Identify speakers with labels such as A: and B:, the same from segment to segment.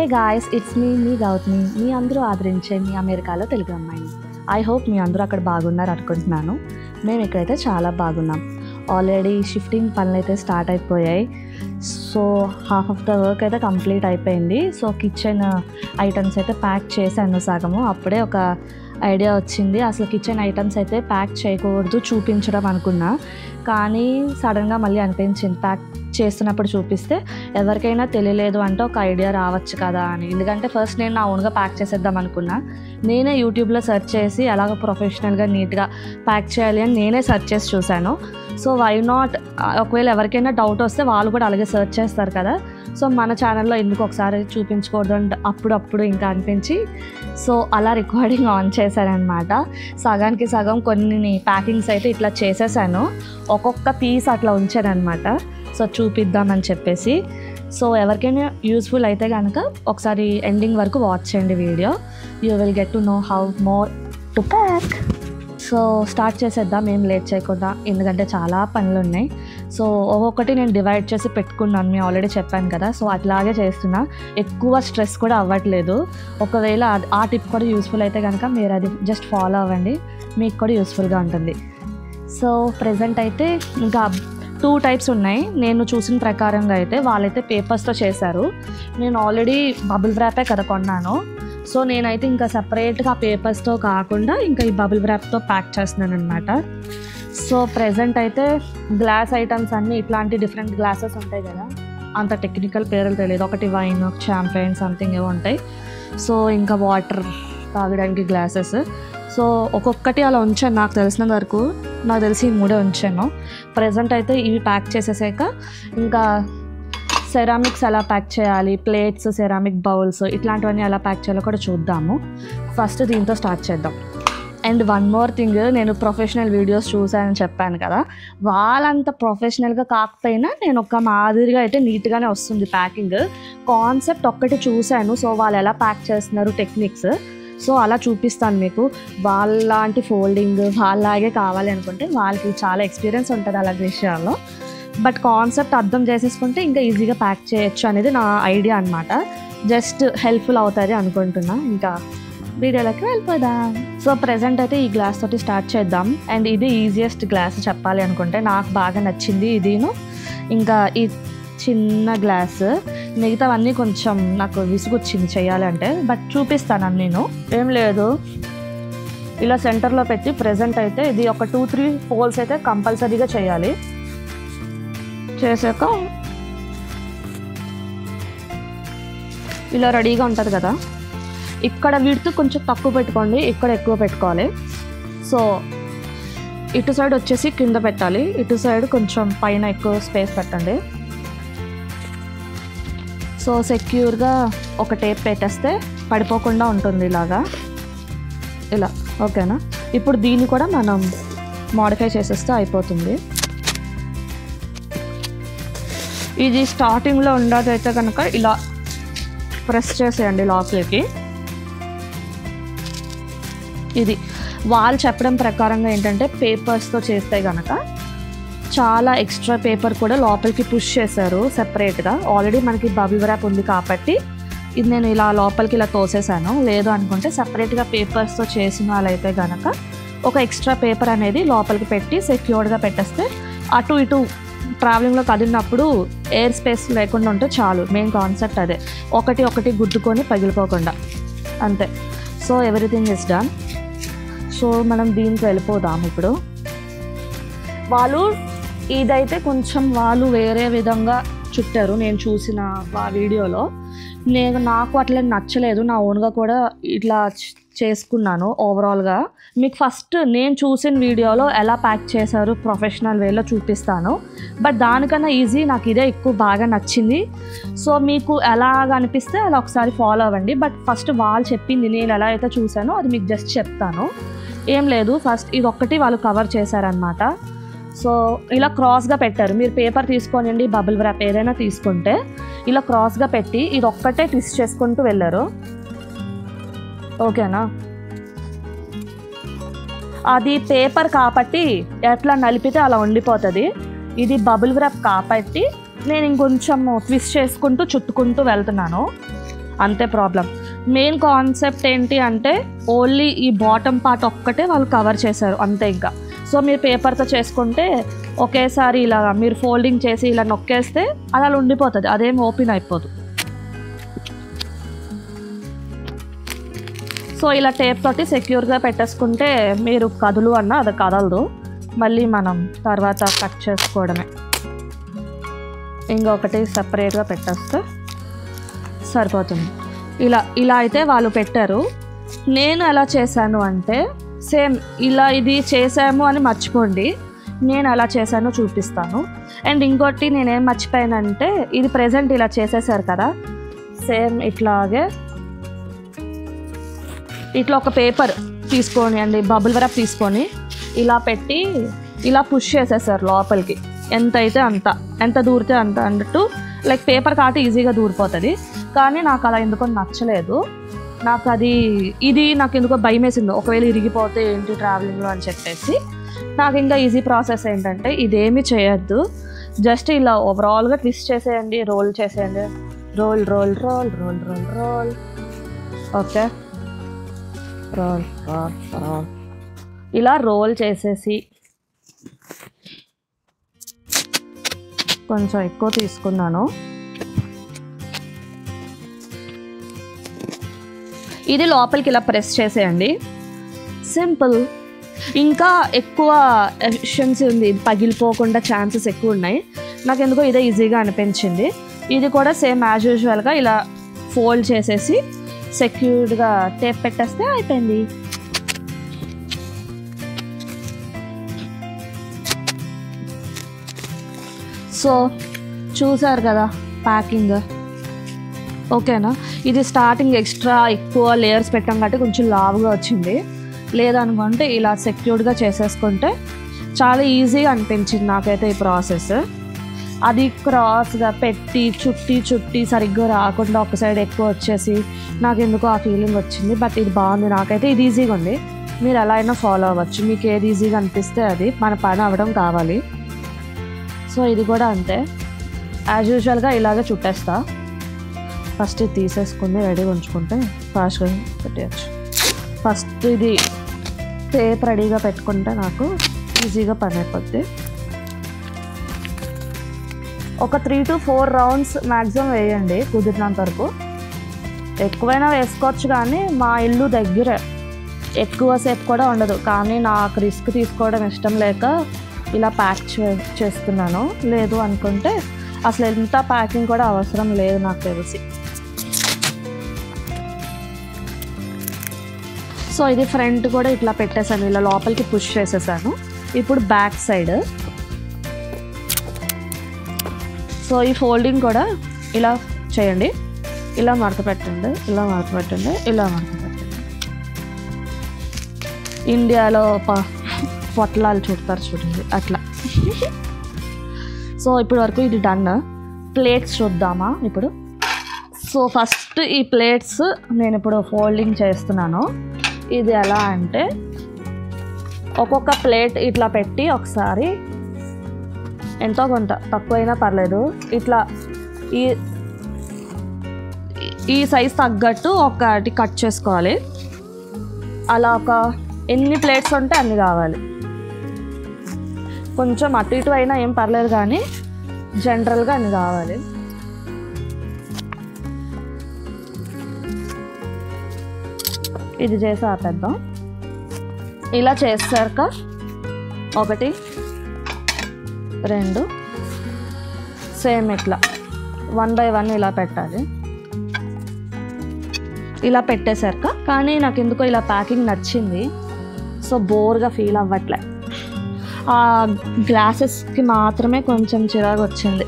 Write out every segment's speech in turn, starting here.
A: Hey guys, it's me Gautami. మీ అందరూ ఆదరించే మీ అమెరికాలో తెలుగు అమ్మాయిని. ఐ హోప్ మీ అందరూ అక్కడ బాగున్నారు అనుకుంటున్నాను. మేము ఇక్కడైతే చాలా బాగున్నాం. ఆల్రెడీ షిఫ్టింగ్ పనులు అయితే స్టార్ట్ అయిపోయాయి. So half of the work అయితే కంప్లీట్ అయిపోయింది. సో కిచెన్ ఐటమ్స్ అయితే ప్యాక్ చేశాను సగము. అప్పుడే ఒక ఐడియా వచ్చింది, అసలు కిచెన్ ఐటమ్స్ అయితే ప్యాక్ చేయకూడదు, చూపించడం అనుకున్నా. కానీ సడన్గా మళ్ళీ అనిపించింది ప్యాక్ చేస్తున్నప్పుడు చూపిస్తే ఎవరికైనా తెలియలేదు అంటే ఒక ఐడియా రావచ్చు కదా అని. ఎందుకంటే ఫస్ట్ నేను నా ఓన్గా ప్యాక్ చేసేద్దాం అనుకున్నా. నేనే యూట్యూబ్లో సెర్చ్ చేసి ఎలాగ ప్రొఫెషనల్గా నీట్గా ప్యాక్ చేయాలి అని నేనే సెర్చ్ చేసి చూశాను. సో వై నాట్, ఒకవేళ ఎవరికైనా డౌట్ వస్తే వాళ్ళు కూడా అలాగే సెర్చ్ చేస్తారు కదా. సో మన ఛానల్లో ఎందుకు ఒకసారి చూపించకూడదు అంటే అప్పుడప్పుడు ఇంకా అనిపించి సో అలా రికార్డింగ్ ఆన్ చేశానమాట. సగానికి సగం కొన్ని ప్యాకింగ్స్ అయితే ఇట్లా చేసేసాను. ఒక్కొక్క పీస్ అట్లా ఉంచానమాట. సో చూపిద్దామని చెప్పేసి. సో ఎవరికైనా యూస్ఫుల్ అయితే కనుక ఒకసారి ఎండింగ్ వరకు వాచ్ చేయండి video. You will get to know how more to pack. So start చేసేద్దాం ఏం లేట్ చేయకుండా, ఎందుకంటే చాలా పనులు ఉన్నాయి. సో ఒక్కొక్కటి నేను డివైడ్ చేసి పెట్టుకున్నాను, మేము ఆల్రెడీ చెప్పాను కదా. సో అట్లాగే చేస్తున్నా, ఎక్కువ స్ట్రెస్ కూడా అవ్వట్లేదు. ఒకవేళ ఆ టిప్ కూడా యూస్ఫుల్ అయితే కనుక మీరు అది జస్ట్ ఫాలో అవ్వండి, మీకు కూడా యూస్ఫుల్గా ఉంటుంది. సో ప్రజెంట్ అయితే ఇంకా 2 టైప్స్ ఉన్నాయి. నేను చూసిన ప్రకారంగా అయితే వాళ్ళైతే పేపర్స్తో చేశారు. నేను ఆల్రెడీ బబుల్ ర్యాపే కదా కొన్నాను. సో నేనైతే ఇంకా సపరేట్గా పేపర్స్తో కాకుండా ఇంకా ఈ బబుల్ ర్యాప్తో ప్యాక్ చేస్తున్నాను అనమాట. సో ప్రజెంట్ అయితే గ్లాస్ ఐటమ్స్ అన్నీ ఇట్లాంటి డిఫరెంట్ గ్లాసెస్ ఉంటాయి కదా, అంత టెక్నికల్ పేర్లు తెలియదు. ఒకటి వైన్, ఒక షాంపెయిన్ సంథింగ్ ఏవో ఉంటాయి. సో ఇంకా వాటర్ తాగడానికి గ్లాసెస్. సో ఒక్కొక్కటి అలా ఉంచాను, నాకు తెలిసినంత వరకు. నాకు తెలిసి 3 ఉంచాను. ప్రజెంట్ అయితే ఇవి ప్యాక్ చేసేసాక ఇంకా సెరామిక్స్ ఎలా ప్యాక్ చేయాలి, ప్లేట్స్, సెరామిక్ బౌల్స్ ఇట్లాంటివన్నీ ఎలా ప్యాక్ చేయాలో కూడా చూద్దాము. ఫస్ట్ దీంతో స్టార్ట్ చేద్దాం. అండ్ వన్ మోర్ థింగ్, నేను ప్రొఫెషనల్ వీడియోస్ చూసానని చెప్పాను కదా, వాళ్ళంత ప్రొఫెషనల్గా కాకపోయినా నేను ఒక మాదిరిగా అయితే నీట్గానే వస్తుంది ప్యాకింగ్. కాన్సెప్ట్ ఒక్కటి చూశాను. సో వాళ్ళు ఎలా ప్యాక్ చేస్తున్నారు టెక్నిక్స్, సో అలా చూపిస్తాను మీకు. వాళ్ళలాంటి ఫోల్డింగ్ వాళ్ళలాగే కావాలి అనుకుంటే వాళ్ళకి చాలా ఎక్స్పీరియన్స్ ఉంటుంది అలాంటి విషయాల్లో. బట్ కాన్సెప్ట్ అర్థం చేసేసుకుంటే ఇంకా ఈజీగా ప్యాక్ చేయొచ్చు అనేది నా ఐడియా అనమాట. జస్ట్ హెల్ప్ఫుల్ అవుతుంది అనుకుంటున్నా. ఇంకా వీడియోలోకి వెళ్ళిపోదాం. సో ప్రజెంట్ అయితే ఈ గ్లాస్ తోటి స్టార్ట్ చేద్దాం. అండ్ ఇది ఈజియెస్ట్ గ్లాస్ చెప్పాలి అనుకుంటే, నాకు బాగా నచ్చింది ఇదిను. ఇంకా ఈ చిన్న గ్లాస్, మిగతావన్నీ కొంచెం నాకు విసుగొచ్చింది చేయాలంటే. బట్ చూపిస్తాను నేను, ఏం లేదు. ఇలా సెంటర్లో పెట్టి ప్రజెంట్ అయితే ఇది ఒక 2-3 ఫోల్స్ అయితే కంపల్సరీగా చేయాలి. చేసాక ఇలా రెడీగా ఉంటుంది కదా. ఇక్కడ విడ్త్ కొంచెం తక్కువ పెట్టుకోండి, ఇక్కడ ఎక్కువ పెట్టుకోవాలి. సో ఇటు సైడ్ వచ్చేసి కింద పెట్టాలి, ఇటు సైడ్ కొంచెం పైన ఎక్కువ స్పేస్ పెట్టండి. సో సెక్యూర్గా ఒక టేప్ పెట్టేస్తే పడిపోకుండా ఉంటుంది ఇలాగా, ఇలా. ఓకేనా, ఇప్పుడు దీన్ని కూడా మనం మోడిఫై చేసేస్తే అయిపోతుంది. ఇది స్టార్టింగ్లో ఉండదైతే కనుక ఇలా ప్రెస్ చేసేయండి లోపలికి. ఇది వాళ్ళు చెప్పడం ప్రకారంగా ఏంటంటే పేపర్స్తో చేస్తే కనుక చాలా ఎక్స్ట్రా పేపర్ కూడా లోపలికి పుష్ చేశారు సెపరేట్గా. ఆల్రెడీ మనకి బబుల్ ర్యాప్ ఉంది కాబట్టి ఇది నేను ఇలా లోపలికి ఇలా తోసేసాను. లేదు అనుకుంటే సపరేట్గా పేపర్స్తో చేసిన వాళ్ళైతే కనుక ఒక ఎక్స్ట్రా పేపర్ అనేది లోపలికి పెట్టి సెక్యూర్డ్గా పెట్టేస్తే అటు ఇటు ట్రావెలింగ్లో కదిలినప్పుడు ఎయిర్ స్పేస్ లేకుండా ఉంటే చాలు. మెయిన్ కాన్సెప్ట్ అదే, ఒకటి గుద్దుకొని పగిలిపోకుండా, అంతే. So everything is done. So మనం దీనికి వెళ్ళిపోదాం ఇప్పుడు. వాళ్ళు ఇదైతే కొంచెం వాళ్ళు వేరే విధంగా చుట్టారు నేను చూసిన వీడియోలో. నాకు అట్లా నచ్చలేదు, నా ఓన్గా కూడా ఇట్లా చేసుకున్నాను ఓవరాల్గా. మీకు ఫస్ట్ నేను చూసిన వీడియోలో ఎలా ప్యాక్ చేశారు ప్రొఫెషనల్ వేలో చూపిస్తాను. బట్ దానికన్నా ఈజీ నాకు ఇదే ఎక్కువ బాగా నచ్చింది. సో మీకు ఎలాగ అనిపిస్తే అలా ఒకసారి ఫాలో అవ్వండి. బట్ ఫస్ట్ వాళ్ళు చెప్పింది నేను ఎలా అయితే చూసానో అది మీకు జస్ట్ చెప్తాను. ఏం లేదు, ఫస్ట్ ఇది ఒక్కటి వాళ్ళు కవర్ చేశారనమాట. సో ఇలా క్రాస్గా పెట్టారు. మీరు పేపర్ తీసుకోనండి, బబుల్ ర్యాప్ ఏదైనా తీసుకుంటే ఇలా క్రాస్గా పెట్టి ఇది ఒక్కటే ట్విస్ట్ చేసుకుంటూ వెళ్ళారు. ఓకేనా, అది పేపర్ కాబట్టి ఎట్లా నలిపితే అలా ఉండిపోతుంది. ఇది బబుల్ ర్యాప్ కాబట్టి నేను ఇంకొంచెం ట్విస్ట్ చేసుకుంటూ చుట్టుకుంటూ వెళ్తున్నాను. అంతే ప్రాబ్లం. మెయిన్ కాన్సెప్ట్ ఏంటి అంటే ఓన్లీ ఈ బాటమ్ పార్ట్ ఒక్కటే వాళ్ళు కవర్ చేశారు అంతే. ఇంకా సో మీరు పేపర్తో చేసుకుంటే ఒకేసారి ఇలా మీరు ఫోల్డింగ్ చేసి ఇలా నొక్కేస్తే అది అలా ఉండిపోతుంది, అదేం ఓపెన్ అయిపోదు. సో ఇలా టేప్ తోటి సెక్యూర్గా పెట్టేసుకుంటే మీరు కదులు అన్న అది కదలదు, మళ్ళీ మనం తర్వాత కట్ చేసుకోవడమే. ఇంకొకటి సపరేట్గా పెట్టేస్తే సరిపోతుంది. ఇలా అయితే వాళ్ళు పెట్టారు. నేను ఎలా చేశాను అంటే సేమ్ ఇలా ఇది చేసాము అని మర్చిపోండి, నేను ఎలా చేశానో చూపిస్తాను. అండ్ ఇంకోటి నేనేం మర్చిపోయానంటే ఇది ప్రెజెంట్ ఇలా చేసేసారు కదా, సేమ్ ఇట్లాగే ఇట్లా ఒక పేపర్ తీసుకొని అండి బబుల్ వ్రాప్ తీసుకొని ఇలా పెట్టి ఇలా పుష్ చేసేసారు లోపలికి, ఎంత అయితే అంత, ఎంత దూరితే అంత అన్నట్టు. లైక్ పేపర్ కాబట్టి ఈజీగా దూరిపోతుంది, కానీ నాకు అలా ఎందుకో నచ్చలేదు. నాకు ఇది నాకు ఎందుకో భయం వేసింది, ఒకవేళ ఇరిగిపోతే ఏంటి ట్రావెలింగ్లో అని చెప్పేసి. నాకు ఇంకా ఈజీ ప్రాసెస్ ఏంటంటే ఇదేమీ చేయొద్దు, జస్ట్ ఇలా ఓవరాల్గా ట్విస్ట్ చేసేయండి, రోల్ చేసేయండి. Roll roll roll roll roll roll okay, roll roll roll. ఇలా రోల్ చేసేసి కొంచెం ఎక్కువ తీసుకున్నాను. ఇది లోపలికి ఇలా ప్రెస్ చేసేయండి, సింపుల్. ఇంకా ఎక్కువ ఎఫిషియన్సీ ఉంది, పగిలిపోకుండా ఛాన్సెస్ ఎక్కువ ఉన్నాయి. నాకు ఎందుకో ఇదే ఈజీగా అనిపించింది. ఇది కూడా సేమ్ యాజ్ యూజువల్గా ఇలా ఫోల్డ్ చేసేసి సెక్యూర్డ్గా టేప్ పెట్టేస్తే అయిపోయింది. సో చూసారు కదా ప్యాకింగ్, ఓకేనా? ఇది స్టార్టింగ్ ఎక్స్ట్రా ఎక్కువ లేయర్స్ పెట్టాం కాబట్టి కొంచెం లావుగా వచ్చింది. లేదనుకుంటే ఇలా సెక్యూర్డ్గా చేసేసుకుంటే చాలా ఈజీగా అనిపించింది నాకైతే ఈ ప్రాసెస్. అది క్రాస్గా పెట్టి చుట్టి సరిగ్గా రాకుండా ఒక సైడ్ ఎక్కువ వచ్చేసి నాకు ఎందుకో ఆ ఫీలింగ్ వచ్చింది. బట్ ఇది బాగుంది, నాకైతే ఇది ఈజీగా ఉంది. మీరు ఎలా అయినా ఫాలో అవ్వచ్చు, మీకు ఏది ఈజీగా అనిపిస్తే అది, మన పని అవ్వడం కావాలి. సో ఇది కూడా అంతే, యాజ్ యూజువల్గా ఇలాగే చుట్టేస్తా. ఫస్ట్ ఇది తీసేసుకుని రెడీగా ఉంచుకుంటే ఫాస్ట్గా పెట్టేయచ్చు. ఫస్ట్ ఇది టేప్ రెడీగా పెట్టుకుంటే నాకు ఈజీగా పని అయిపోద్ది. ఒక 3 to 4 రౌండ్స్ మ్యాక్సిమం వేయండి కుదిరినంత వరకు. ఎక్కువైనా వేసుకోవచ్చు, కానీ మా ఇల్లు దగ్గరే, ఎక్కువసేపు కూడా ఉండదు. కానీ నాకు రిస్క్ తీసుకోవడం ఇష్టం లేక ఇలా ప్యాక్ చేస్తున్నాను. లేదు అనుకుంటే అసలు ఎంత ప్యాకింగ్ కూడా అవసరం లేదు నాకు తెలిసి. సో ఇది ఫ్రంట్ కూడా ఇట్లా పెట్టేశాను, ఇలా లోపలికి పుష్ చేసేసాను. ఇప్పుడు బ్యాక్ సైడ్, సో ఈ ఫోల్డింగ్ కూడా ఇలా చేయండి. ఇలా మడత పెట్టండి, ఇలా మడత పెట్టండి, ఇలా మడత పెట్టండి. ఇండియాలో పొట్లాలు చుడతారు చూడండి అట్లా. సో ఇప్పటి వరకు ఇది డన్. ప్లేట్స్ చూద్దామా ఇప్పుడు. సో ఫస్ట్ ఈ ప్లేట్స్ నేను ఇప్పుడు ఫోల్డింగ్ చేస్తున్నాను. ఇది ఎలా అంటే ఒక్కొక్క ప్లేట్ ఇట్లా పెట్టి ఒకసారి ఎంతో కొంత తక్కువైనా పర్లేదు ఇట్లా ఈ సైజ్ తగ్గట్టు ఒకటి కట్ చేసుకోవాలి. అలా ఒక ఎన్ని ప్లేట్స్ ఉంటే అన్ని కావాలి. కొంచెం అటు ఇటు అయినా ఏం పర్లేదు, కానీ జనరల్గా అన్ని కావాలి. ఇది చేసి ఆపేద్దాం. ఇలా చేసాక 1 2 సేమ్ ఇట్లా 1 by 1 ఇలా పెట్టాలి. ఇలా పెట్టేశాక, కానీ నాకు ఎందుకో ఇలా ప్యాకింగ్ నచ్చింది. సో బోర్గా ఫీల్ అవ్వట్లే. ఆ గ్లాసెస్కి మాత్రమే కొంచెం చిరాకు వచ్చింది.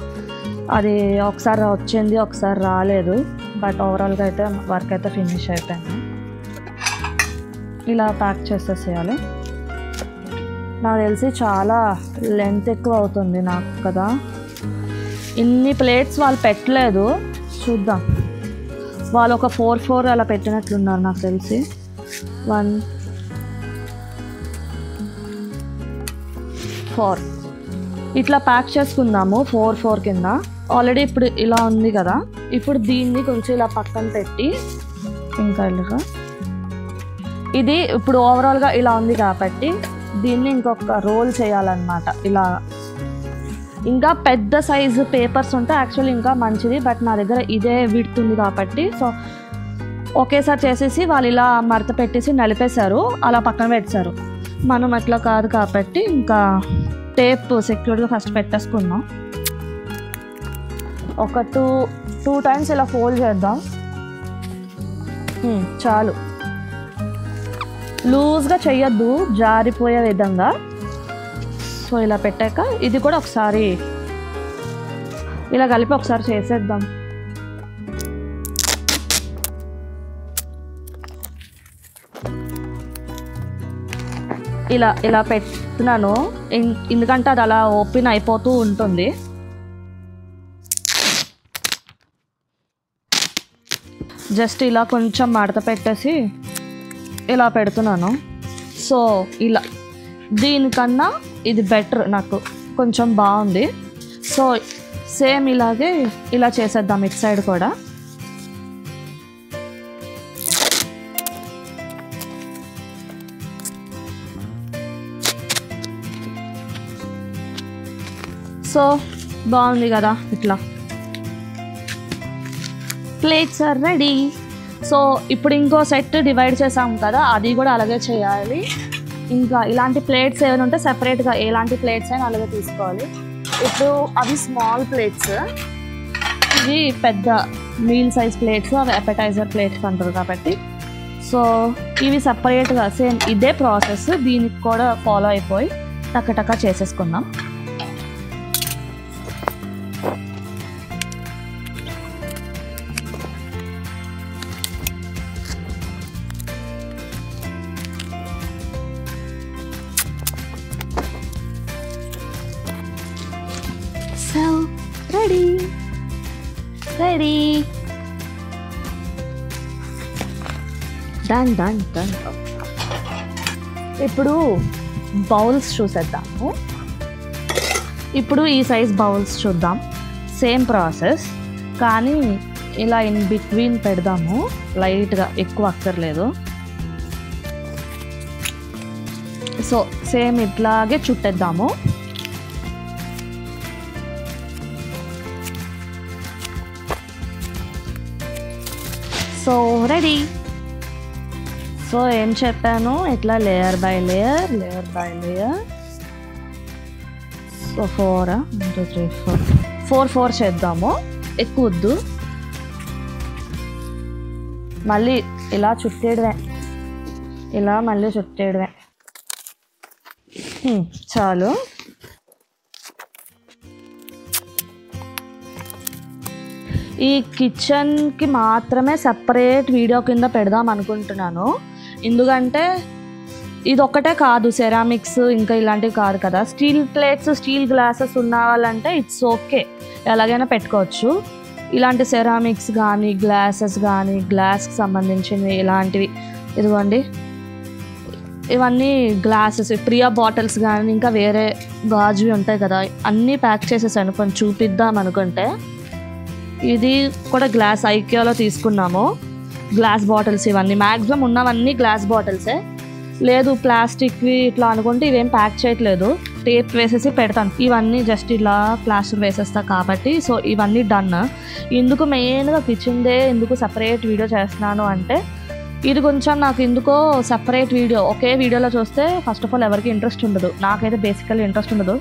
A: అది ఒకసారి వచ్చింది, ఒకసారి రాలేదు. బట్ ఓవరాల్గా అయితే వర్క్ అయితే ఫినిష్ అయిపోయింది. ఇలా ప్యాక్ చేసేసేయాలి. నాకు తెలిసి చాలా లెంత్ ఎక్కువ అవుతుంది నాకు కదా. ఇన్ని ప్లేట్స్ వాళ్ళు పెట్టలేదు, చూద్దాం. వాళ్ళు ఒక 4 అలా పెట్టినట్లున్నారు నాకు తెలిసి. 1 4 ఇట్లా ప్యాక్ చేసుకుందాము 4 కింద. ఆల్రెడీ ఇప్పుడు ఇలా ఉంది కదా, ఇప్పుడు దీన్ని కొంచెం ఇలా పక్కన పెట్టి ఇంకా ఇలాగా ఇది ఇప్పుడు ఓవరాల్గా ఇలా ఉంది కాబట్టి దీన్ని ఇంకొక రోల్ చేయాలన్నమాట ఇలా. ఇంకా పెద్ద సైజు పేపర్స్ ఉంటే యాక్చువల్లీ ఇంకా మంచిది, బట్ నా దగ్గర ఇదే విడుతుంది కాబట్టి సో ఒకేసారి చేసేసి వాళ్ళు ఇలా మడత పెట్టేసి నలిపేశారు, అలా పక్కన పెట్టారు. మనం అట్లా కాదు కాబట్టి ఇంకా టేప్ సెక్యూర్గా ఫస్ట్ పెట్టేసుకున్నాం. ఒక టూ టైమ్స్ ఇలా ఫోల్డ్ చేద్దాం. చాలు, లూజ్గా చెయ్యొద్దు జారిపోయే విధంగా. సో ఇలా పెట్టాక ఇది కూడా ఒకసారి ఇలా కలిపి ఒకసారి చేసేద్దాం. ఇలా ఇలా పెడుతున్నాను ఎందుకంటే అది అలా ఓపెన్ అయిపోతూ ఉంటుంది. జస్ట్ ఇలా కొంచెం మడత పెట్టేసి ఇలా పెడుతున్నాను. సో ఇలా దీనికన్నా ఇది బెటర్, నాకు కొంచెం బాగుంది. సో సేమ్ ఇలాగే ఇలా చేసేద్దాం ఇటు సైడ్ కూడా. సో బాగుంది కదా, ఇట్లా ప్లేట్స్ ఆర్ రెడీ. సో ఇప్పుడు ఇంకో సెట్ డివైడ్ చేసాం కదా, అది కూడా అలాగే చేయాలి. ఇంకా ఇలాంటి ప్లేట్స్ ఏమైనా ఉంటే సెపరేట్గా ఎలాంటి ప్లేట్స్ అయినా అలాగే తీసుకోవాలి. ఇప్పుడు అవి స్మాల్ ప్లేట్స్, ఇవి పెద్ద మీల్ సైజ్ ప్లేట్స్, అవి అపెటైజర్ ప్లేట్స్ అంటారు కాబట్టి సో ఇవి సపరేట్గా సేమ్ ఇదే ప్రాసెస్ దీనికి కూడా ఫాలో అయిపోయి టక్క చేసేసుకుందాం. So ready. Done. ఇప్పుడు బౌల్స్ చూసేద్దాము. ఇప్పుడు ఈ సైజ్ బౌల్స్ చూద్దాం. సేమ్ ప్రాసెస్ కానీ ఇలా ఇన్ బిట్వీన్ పెడదాము, లైట్గా, ఎక్కువ అక్కర్లేదు. సో సేమ్ ఇట్లాగే చుట్టేద్దాము. So ready. సో ఏం చెప్పాను, ఇట్లా లేయర్ బై లేయర్. సో 4 1 2 3 4 చేద్దాము, ఎక్కువ వద్దు. మళ్ళీ ఇలా చుట్టేయడమే, ఇలా మళ్ళీ చుట్టేయడమే. చాలు. ఈ కిచెన్కి మాత్రమే సపరేట్ వీడియో కింద పెడదాం అనుకుంటున్నాను. ఎందుకంటే ఇది ఒక్కటే కాదు, సెరామిక్స్ ఇంకా ఇలాంటివి కాదు కదా. స్టీల్ ప్లేట్స్, స్టీల్ గ్లాసెస్ ఉన్న వాళ్ళంటే ఇట్స్ ఓకే, ఎలాగైనా పెట్టుకోవచ్చు. ఇలాంటి సెరామిక్స్ కానీ గ్లాసెస్ కానీ గ్లాస్కి సంబంధించినవి ఇలాంటివి ఇదిగోండి, ఇవన్నీ గ్లాసెస్, ప్రియా బాటిల్స్ కానీ ఇంకా వేరే గాజువి ఉంటాయి కదా, అన్నీ ప్యాక్ చేసేసాను కొంచెం చూపిద్దాం అనుకుంటే. ఇది కూడా గ్లాస్, ఐకియాలో తీసుకున్నాము గ్లాస్ బాటిల్స్. ఇవన్నీ మ్యాక్సిమం ఉన్నవన్నీ గ్లాస్ బాటిల్సే. లేదు ప్లాస్టిక్వి ఇట్లా అనుకుంటే ఇవేం ప్యాక్ చేయట్లేదు, టేప్ వేసేసి పెడతాను. ఇవన్నీ జస్ట్ ఇలా ప్లాస్టర్ వేసేస్తా కాబట్టి సో ఇవన్నీ డన్. ఎందుకు మెయిన్గా కిచెన్దే ఎందుకు సపరేట్ వీడియో చేస్తున్నాను అంటే, ఇది కొంచెం నాకు ఎందుకో సపరేట్ వీడియో ఒకే వీడియోలో చూస్తే ఫస్ట్ ఆఫ్ ఆల్ ఎవరికి ఇంట్రెస్ట్ ఉండదు. నాకైతే బేసికల్లీ ఇంట్రెస్ట్ ఉండదు.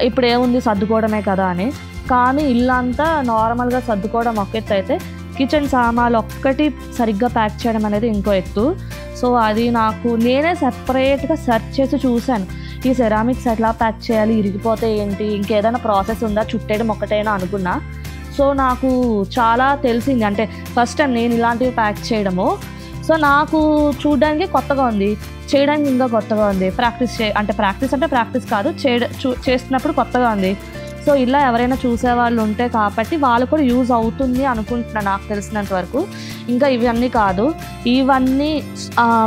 A: ఇప్పుడు ఏముంది సర్దుకోవడమే కదా అని. కానీ ఇల్లంతా నార్మల్గా సర్దుకోవడం ఒక ఎత్తు అయితే కిచెన్ సామాన్లు ఒక్కటి సరిగ్గా ప్యాక్ చేయడం అనేది ఇంకో ఎత్తు. సో అది నాకు నేనే సపరేట్గా సెర్చ్ చేసి చూశాను, ఈ సెరామిక్స్ ఎట్లా ప్యాక్ చేయాలి, ఇరిగిపోతే ఏంటి, ఇంకేదైనా ప్రాసెస్ ఉందా, చుట్టేయడం ఒకటేనా అనుకున్నా. సో నాకు చాలా తెలిసింది, అంటే ఫస్ట్ టైం నేను ఇలాంటివి ప్యాక్ చేయడము. సో నాకు చూడడానికి కొత్తగా ఉంది, చేయడానికి ఇంకా కొత్తగా ఉంది. ప్రాక్టీస్ కాదు, చేస్తున్నప్పుడు కొత్తగా ఉంది. సో ఇలా ఎవరైనా చూసేవాళ్ళు ఉంటే కాబట్టి వాళ్ళు కూడా యూజ్ అవుతుంది అనుకుంటున్నాను నాకు తెలిసినంత వరకు. ఇంకా ఇవన్నీ కాదు, ఇవన్నీ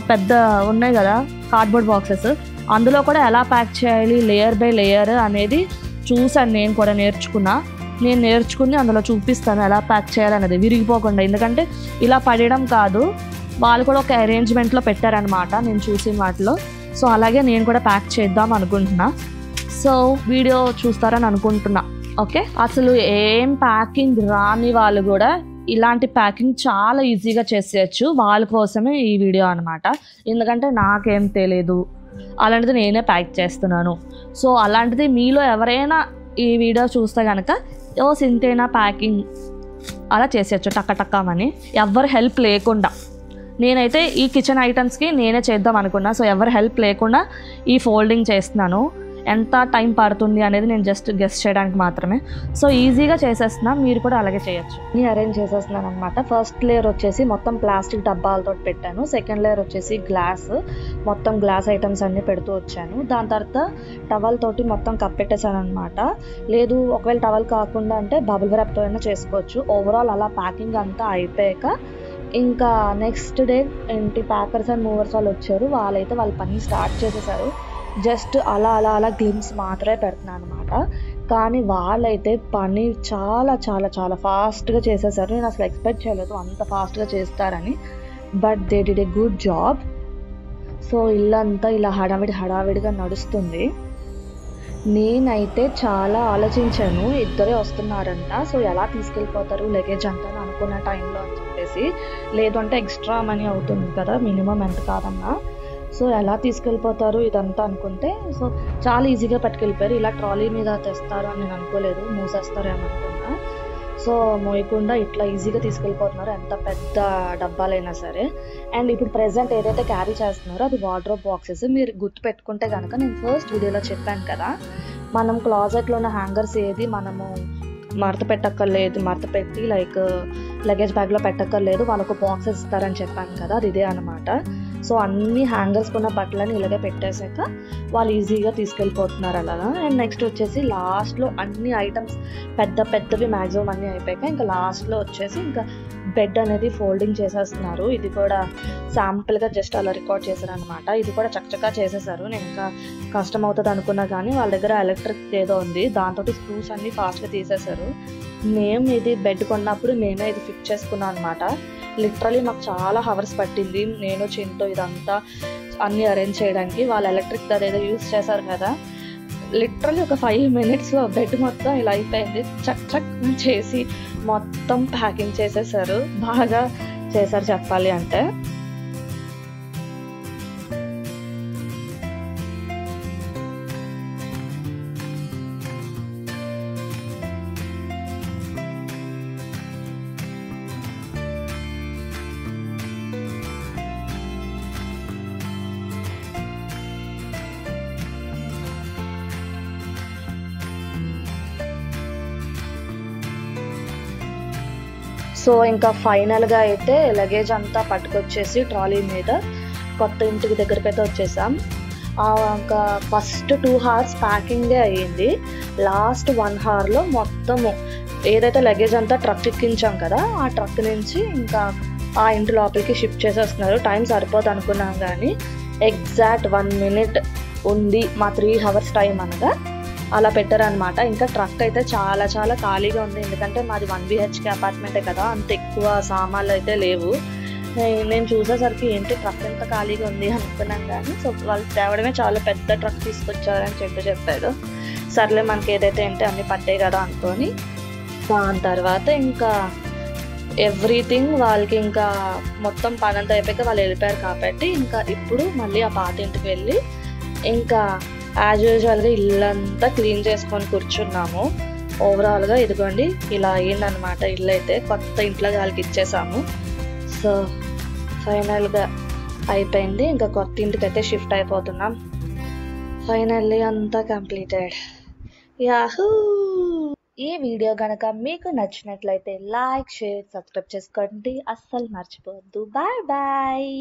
A: పెద్ద ఉన్నాయి కదా కార్డ్బోర్డ్ బాక్సెస్, అందులో కూడా ఎలా ప్యాక్ చేయాలి లేయర్ బై లేయర్ అనేది చూసాను, నేను కూడా నేర్చుకున్నా. నేను నేర్చుకుని అందులో చూపిస్తాను ఎలా ప్యాక్ చేయాలనేది విరిగిపోకుండా. ఎందుకంటే ఇలా పడేయడం కాదు, వాళ్ళు కూడా ఒక అరేంజ్మెంట్లో పెట్టారనమాట నేను చూసిన వాటిలో. సో అలాగే నేను కూడా ప్యాక్ చేద్దాం అనుకుంటున్నా. సో వీడియో చూస్తారని అనుకుంటున్నా. ఓకే, అసలు ఏం ప్యాకింగ్ రాని వాళ్ళు కూడా ఇలాంటి ప్యాకింగ్ చాలా ఈజీగా చేసేయచ్చు. వాళ్ళ కోసమే ఈ వీడియో అనమాట. ఎందుకంటే నాకేం తెలియదు, అలాంటిది నేనే ప్యాక్ చేస్తున్నాను. సో అలాంటిది మీలో ఎవరైనా ఈ వీడియో చూస్తే కనుక సింతేనా ప్యాకింగ్ అలా చేసేయచ్చు టక్కమని, ఎవరు హెల్ప్ లేకుండా. నేనైతే ఈ కిచెన్ ఐటమ్స్కి నేనే చేద్దాం అనుకున్నా. సో ఎవరు హెల్ప్ లేకుండా ఈ ఫోల్డింగ్ చేస్తున్నాను. ఎంత టైం పడుతుంది అనేది నేను జస్ట్ గెస్ చేయడానికి మాత్రమే. సో ఈజీగా చేసేస్తున్నా, మీరు కూడా అలాగే చేయొచ్చు. నేను అరేంజ్ చేసేస్తున్నాను అనమాట. ఫస్ట్ లేయర్ వచ్చేసి మొత్తం ప్లాస్టిక్ డబ్బాలతో పెట్టాను. సెకండ్ లేయర్ వచ్చేసి మొత్తం గ్లాస్ ఐటమ్స్ అన్నీ పెడుతూ వచ్చాను. దాని తర్వాత టవల్ తోటి మొత్తం కప్పెట్టేసాను అనమాట. లేదు ఒకవేళ టవల్ కాకుండా అంటే బబుల్ ర్యాప్తో అయినా చేసుకోవచ్చు. ఓవరాల్ అలా ప్యాకింగ్ అంతా అయిపోయాక ఇంకా next day packers and movers వాళ్ళు వచ్చారు. వాళ్ళైతే వాళ్ళ పని స్టార్ట్ చేసేసారు. జస్ట్ అలా గ్లిమ్స్ మాత్రమే పెడుతున్నాను అనమాట. కానీ వాళ్ళైతే పని చాలా చాలా చాలా ఫాస్ట్గా చేసేసారు. నేను అసలు ఎక్స్పెక్ట్ చేయలేదు అంత ఫాస్ట్గా చేస్తారని. But they did a good job. So ఇల్లంతా ఇలా హడావిడిగా నడుస్తుంది. నేనైతే చాలా ఆలోచించాను, ఇద్దరే వస్తున్నారంట, సో ఎలా తీసుకెళ్ళిపోతారు లగేజ్ అంతా అనుకున్న టైంలో అని చెప్పేసి. లేదు అంటే ఎక్స్ట్రా మనీ అవుతుంది కదా, మినిమం ఎంత కాదన్నా. సో ఎలా తీసుకెళ్ళిపోతారు ఇదంతా అనుకుంటే, సో చాలా ఈజీగా పట్టుకెళ్ళిపోయారు. ఇలా ట్రాలీ మీద తెస్తారు అని నేను అనుకోలేదు, మూసేస్తారు ఏమనుకున్నా. సో మోయకుండా ఇట్లా ఈజీగా తీసుకెళ్ళిపోతున్నారు, ఎంత పెద్ద డబ్బాలైనా సరే. అండ్ ఇప్పుడు ప్రెజెంట్ ఏదైతే క్యారీ చేస్తున్నారో అది వార్డ్రోబ్ బాక్సెస్. మీరు గుర్తు పెట్టుకుంటే కనుక నేను ఫస్ట్ వీడియోలో చెప్పాను కదా, మనం క్లాజెట్లో ఉన్న హ్యాంగర్స్ ఏది మనము మడత పెట్టి లైక్ లగేజ్ బ్యాగ్లో పెట్టక్కర్లేదు, వాళ్ళకు బాక్సెస్ ఇస్తారని చెప్పాను కదా, అది ఇదే అనమాట. సో అన్ని హ్యాంగర్స్ ఉన్న బట్టలని ఇలాగే పెట్టేశాక వాళ్ళు ఈజీగా తీసుకెళ్ళిపోతున్నారు అలాగా. అండ్ నెక్స్ట్ వచ్చేసి లాస్ట్లో అన్ని ఐటమ్స్ పెద్దవి మ్యాక్సిమం అన్నీ అయిపోయాక ఇంకా లాస్ట్లో వచ్చేసి ఇంకా బెడ్ అనేది ఫోల్డింగ్ చేసేస్తున్నారు. ఇది కూడా శాంపుల్గా జస్ట్ అలా రికార్డ్ చేశారు అనమాట. ఇది కూడా చక్కగా చేసేసారు. నేను ఇంకా కష్టం అవుతుంది అనుకున్నా కానీ వాళ్ళ దగ్గర ఎలక్ట్రిక్ ఏదో ఉంది, దాంతో స్క్రూస్ అన్నీ ఫాస్ట్గా తీసేశారు. మేము ఇది బెడ్ కొన్నప్పుడు మేమే ఇది ఫిక్స్ చేసుకున్నాం అనమాట. లిటరలీ మాకు చాలా హవర్స్ పట్టింది, నేను చింటూ ఇదంతా అన్నీ అరేంజ్ చేయడానికి. వాళ్ళు ఎలక్ట్రిక్ అదేదో యూస్ చేశారు కదా, లిటరలీ ఒక 5 minutesలో బెడ్ మొత్తం ఇలా అయిపోయింది. చక్ చేసి మొత్తం ప్యాకింగ్ చేసేసారు, బాగా చేశారు చెప్పాలి అంటే. సో ఇంకా ఫైనల్గా అయితే లగేజ్ అంతా పట్టుకొచ్చేసి ట్రాలీ మీద కొత్త ఇంటికి దగ్గరకైతే వచ్చేసాం. ఇంకా ఫస్ట్ 2 hours ప్యాకింగే అయ్యింది. లాస్ట్ 1 hourలో మొత్తము ఏదైతే లగేజ్ అంతా ట్రక్ ఎక్కించాం కదా, ఆ ట్రక్ నుంచి ఇంకా ఆ ఇంటి లోపలికి షిఫ్ట్ చేసేస్తున్నారు. టైం సరిపోదు అనుకున్నాం కానీ ఎగ్జాక్ట్ 1 minute ఉంది మా 3 hours టైం అనగా అలా పెట్టారనమాట. ఇంకా ట్రక్ అయితే చాలా చాలా ఖాళీగా ఉంది, ఎందుకంటే మాది 1 BHK అపార్ట్మెంటే కదా, అంత ఎక్కువ సామాన్లు అయితే లేవు. నేను చూసేసరికి ఏంటి ట్రక్ ఎంత ఖాళీగా ఉంది అనుకున్నాం కానీ, సో వాళ్ళు తేవడమే చాలా పెద్ద ట్రక్ తీసుకొచ్చారని చెప్పారు. సర్లే మనకి ఏదైతే ఏంటి అన్నీ పట్టాయి కదా అనుకొని, దాని తర్వాత ఇంకా ఎవ్రీథింగ్ వాళ్ళకి ఇంకా మొత్తం పని అంతా అయిపోయాక వాళ్ళు వెళ్ళిపోయారు కాబట్టి ఇంకా ఇప్పుడు మళ్ళీ ఆ పాత ఇంటికి వెళ్ళి ఇంకా యాజ్ యూజువల్గా ఇల్లంతా క్లీన్ చేసుకొని కూర్చున్నాము. ఓవరాల్గా ఇదిగోండి ఇలా అయ్యిందనమాట. ఇల్లు అయితే కొత్త ఇంట్లో వాళ్ళకి ఇచ్చేసాము. సో ఫైనల్గా అయిపోయింది, ఇంకా కొత్త ఇంటికి అయితే షిఫ్ట్ అయిపోతున్నాం. ఫైనల్లీ అంతా కంప్లీటెడ్. యాహూ! ఈ వీడియో కనుక మీకు నచ్చినట్లయితే లైక్, షేర్, సబ్స్క్రైబ్ చేసుకోండి, అస్సలు మర్చిపోవద్దు. బాయ్.